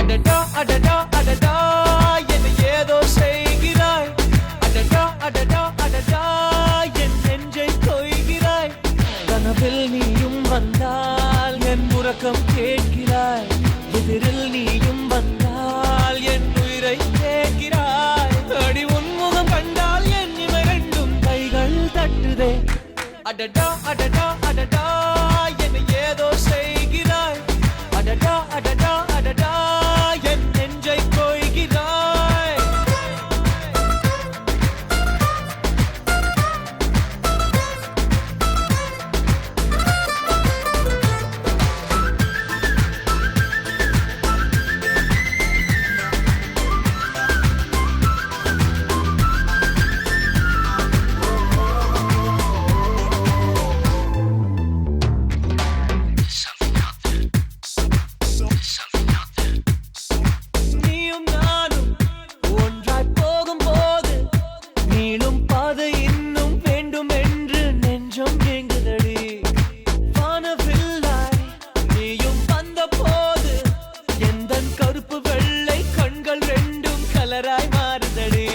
அடடா அடடா அடடா என்னை ஏதோ செய்கிறாய். அடடா அடடா அடடா என் நெஞ்சை கொய்கிறாய். கனவில் நீயும் வந்தால் என் உறக்கம் கேட்கிறாய். எதிரில் நீயும் வந்தால் என் உயிரை கேட்கிறாய். அடி உன்முகம் கண்டால் என் இவை ரெண்டும் கைகள் தட்டுதே. அடடா அடடா அடடா என்னை ஏதோ செய்கிறாய். அடடா அடடா அடடா என் நெஞ்சை கொய்கிறாய். நீயும் நானும் ஒன்றாய் போகும்போது நீளும் பாதை இன்னும் வேண்டும் என்று நெஞ்சம் ஏங்குதடி. வானவில்லாய் நீயும் வந்த போது எந்தன் கருப்பு வெள்ளை கண்கள் ரெண்டும் கலராய் மாறுதடி.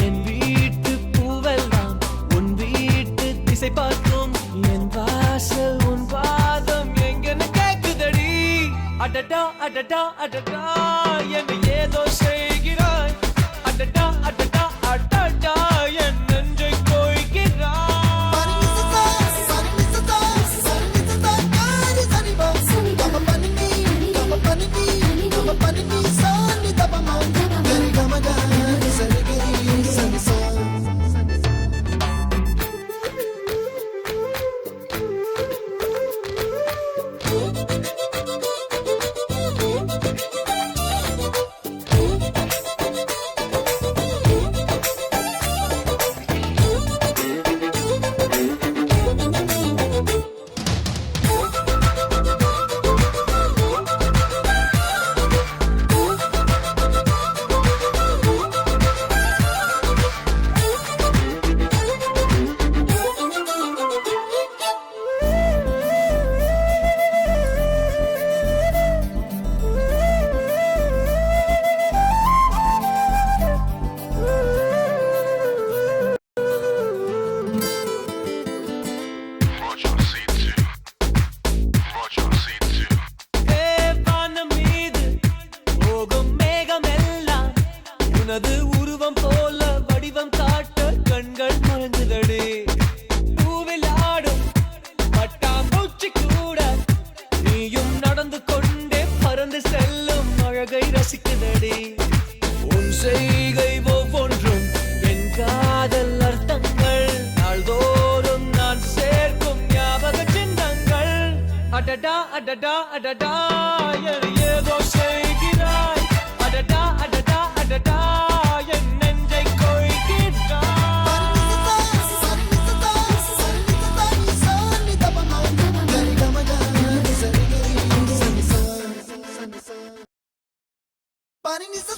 என் வீட்டு பூவெல்லாம் உன் வீட்டு திசை பார்க்கும். என் வாசல் உன் பாதம் எங்கன்னு கேக்குதடி. அடடா அடடா அடடா என்னை ஏதோ செய்கிறாய். அடடா அடடா அடடா என் நெஞ்சை கொய்கிறாய். வானம் மீது போகும் மேகம் எல்லாம் உனது உருவம் போல வடிவம் காட்ட கண்கள் மறந்துதடி. பூவில் ஆடும் பட்டாம்பூச்சி கூட நீயும் நடந்து கொண்டே பறந்து செல்லும் அழகை ரசிக்குதடி. உன் செய்கை ஒவ்வொன்றும் என் காதல் அர்த்தங்கள். நாள்தோறும் நான் சேர்க்கும் ஞாபக சின்னங்கள். அடடா அடடா அடடா என்னை ஏதோ செய்கிறாய். அடடா அடடா அடடா என் நெஞ்சை கொய்கிறாய். Parinisa